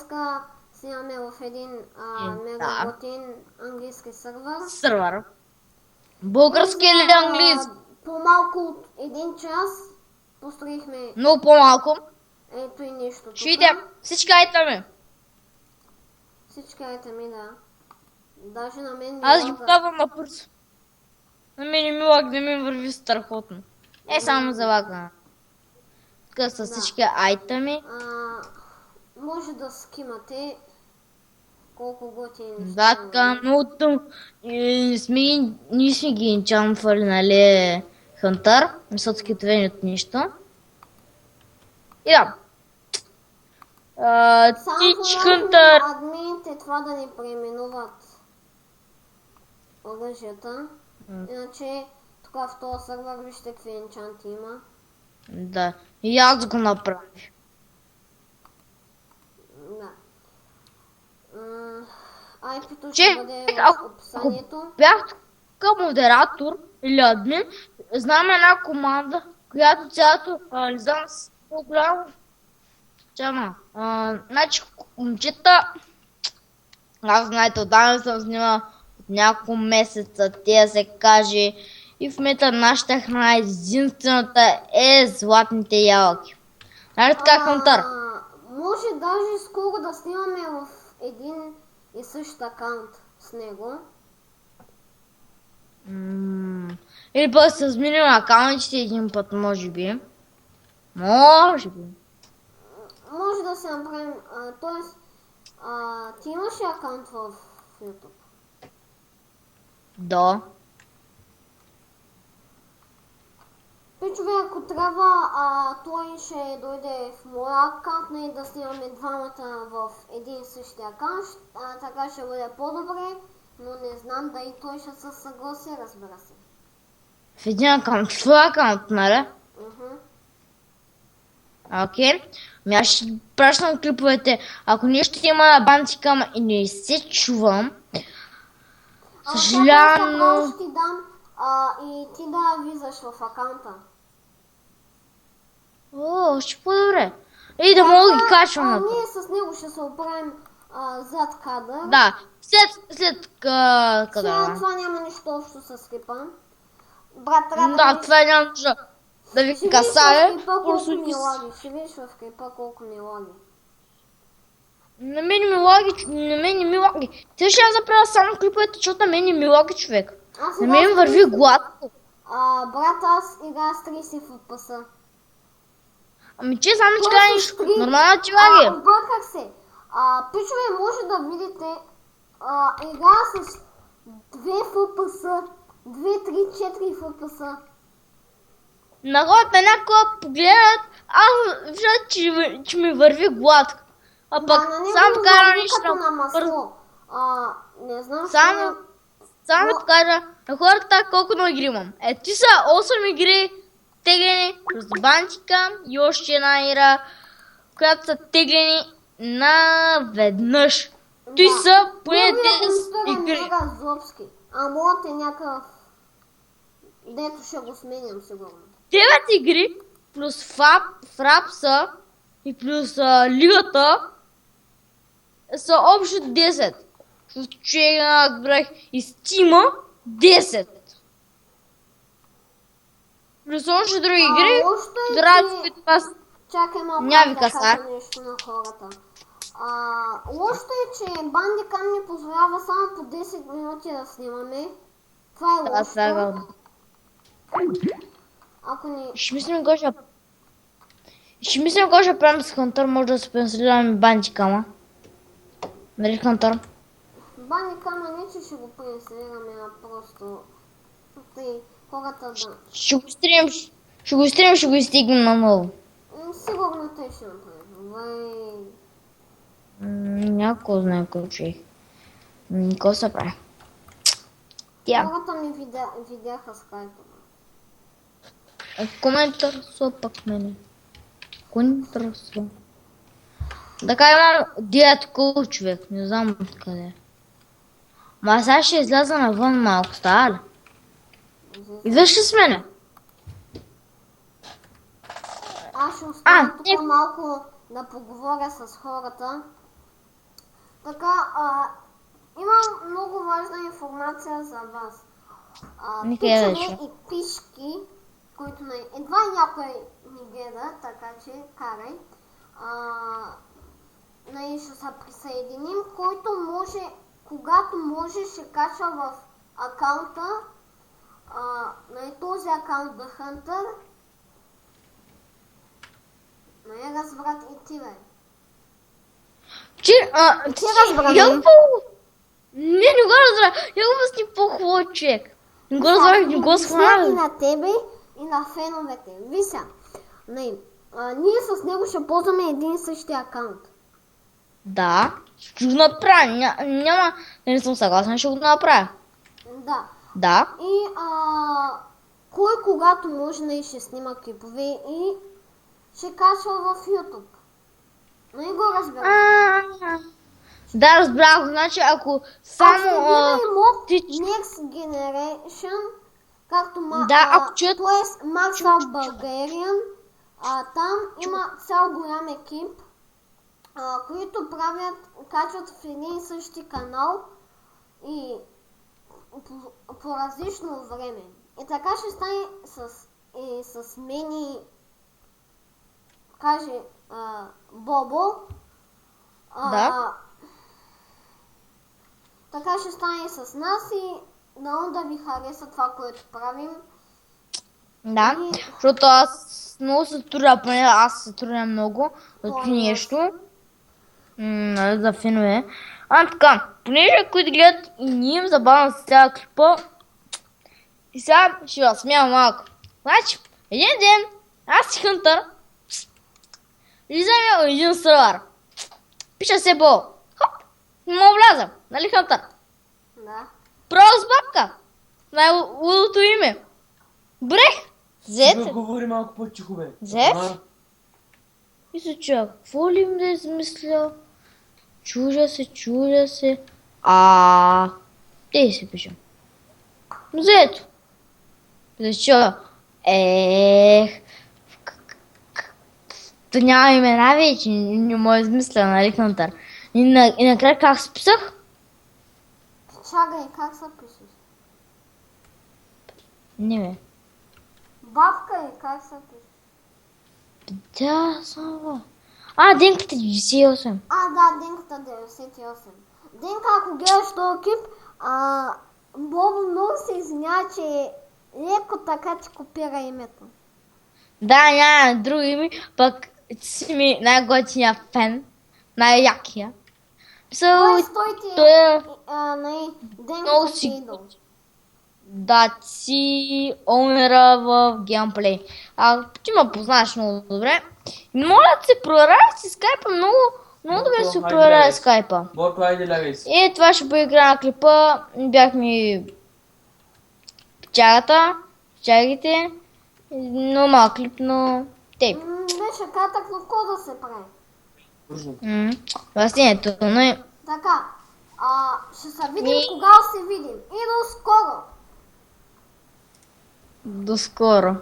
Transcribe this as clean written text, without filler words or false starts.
днеска снимаме в един мега Да. готин английски сървър. Сървър. Български или английски? По-малко от един час построихме Много по-малко. ето и нещо тук. Чуйте, всички айтами. Всички айтеми, да. Даже на мен ми Аз ги лага. пробвам на пърс. На мен не ми лаг, да ми върви страхотно. Само за лагана. Тук са всички айтами. Може да скимате колко готини неща. Да, така, много тъм. Ние сме ги енчанфали, нали, Хантър. Не са откитвени от нищо. И да. Само Тич помолихме Хантър. админите това да ни преименуват оръжията. Иначе тук в този сървър вижте какви енчанти има. Да, и аз го направих. Да. IP-то Че, ще бъде в ако описанието. бях тук модератор или админ, знам една команда, която цялото, не знам с по-голямо. Чама. Значи, момчета, аз знаете, отдавна съм снимал от няколко месеца, тя се каже, и в момента нашата храна единствената е златните ябълки. Нали така, Хантър? Може даже скоро да снимаме в един и същ акаунт с него. Или пък се сменим акаунтите един път, може би. Може би. Може да се направим, т.е. ти имаш ли акаунт в YouTube? Да. Пичове, ако трябва, той ще дойде в моя акаунт, и да снимаме двамата в един и същи акаунт, така ще бъде по-добре, но не знам дали той ще се съгласи, разбира се. В един акаунт. В твой акаунт, нали? Окей. Аз ще пращам клиповете. Ако нещо има на бантикам и не се чувам, съжалявам, но... Ще ти дам и ти да влизаш в акаунта. О, ще по-добре. И да мога да ги качвам на това. Ние с него ще се оправим зад кадър. Да, след кадъра. Сега това няма нищо общо с клипа. Брат, трябва Да, това няма нужда да ви касае. Ще видиш в клипа колко ми лаги. На мен не ми лаги. Ти ще я заправя само клиповете, защото на мен не ми лаги, човек. На мен върви гладко. Брат, аз играя с 30 FPS. Ами че само ти кажа нищо. Нормално ти лаги. Обърках се. Пичове, може да видите игра с 2 FPS. 2, 3, 4 FPS. На хората някога погледат, аз виждат, че ми върви гладко. А пък само покажа нищо на масло. Не знам само да покажа на хората колко на игри имам. Ти са 8 игри теглени с бантика и още една игра, която са теглени наведнъж. Ти са поне 10 игри. Моят е някакъв... Дето ще го сменям сигурно. 9 игри плюс фрапса и плюс лигата са общо 10. Че брах и стима 10. Плюс още други игри, които аз чакай малко няма ви да каса. кажа нещо на хората. Лошото е, че Bandicam ни позволява само по 10 минути да снимаме. Това е лошото. Ако ни... Ще мислим какво ще правим с Хантър, може да се пенсилираме Bandicam. Нали Хантър? Bandicam не че ще го пенсилираме, а просто... хората да... Ще го изстигнем наново. Сигурно те ще направим. Някой знае какво че. Какво се прави? Хората ми видяха скайпа. Кой ме интересува пък мене? Кой ме интересува? Така има диет кул човек, не знам откъде. Ма сега ще изляза навън малко, става ли? Идваш ли с мене? Аз ще остана тук малко да поговоря с хората. Така, имам много важна информация за вас. Никъде да Пичове чу. и пишки, които едва някой ни гледа, така че карай. Ще се присъединим, който може, когато може, ще качва в акаунта, този акаунт The Hunter. Разбрат и ти, бе. Че, Ти разбра, я не? го... Не го разбрах. Я го възни по-хубав човек. Не го разбрах, не го И схванах. на тебе, и на феновете. Вися, ние с него ще ползваме един и същи акаунт. Да, ще го направя. Няма, не съм съгласен, ще го направя. Да. Да. И кой когато може ще снима клипове и ще качва в YouTube. Не го разбирам. Да, разбрах. Значи, ако само... мод ти- Next Generation, както Да, ако чуят- т.е. Maxwell Bulgarian, там има цял голям екип, които качват в един и същи канал и по различно време. И така ще стане с мен и каже Бобо. Да. Така ще стане и с нас и да ви хареса това, което правим. Да, защото аз много се трудя, поне аз се трудя много за това нещо. За фенове. Така, понеже които гледат и ние им забавям с цяла клипа, и сега ще вас смея малко. Значи, един ден, аз си Хънтър, влизаме в един сървър. Пиша се Бо. Хоп, не мога вляза, нали Хънтър? Да. Право с бабка. Най-лудото име. Добре, взете. Говори малко по-тихо, бе. Взет? И се чуя, какво ли им да измисля? Чудя се. Те се пиша. Взето. Защо? То няма имена вече, не мога измисля, нали, Хънтър? И накрая как се писах? Чакай, как се пишеш? Не бе. Бабка е, как се пишеш? Да, само. Денката 98. Да, Денката 98. Денка, ако гледаш този клип, Бобо много се извинява, че леко така ти копира името. Да, няма друго име, пък ти си ми най-готиния фен, най-якия. Той ти той е Денката много ти си... идол. Да, ти умира в геймплей. Ти ме познаваш много добре. Моля да се проверяй си скайпа, много добре се хайде, проверяй лягай. скайпа. Борко, айде лягай си. И това ще поигра на клипа. Бяхме печагите. Но малък клип, но тейп. Беше кратък, но какво да се прави? Растението, но и... Така, ще се видим, Ми- кога се видим. И до скоро! До скоро.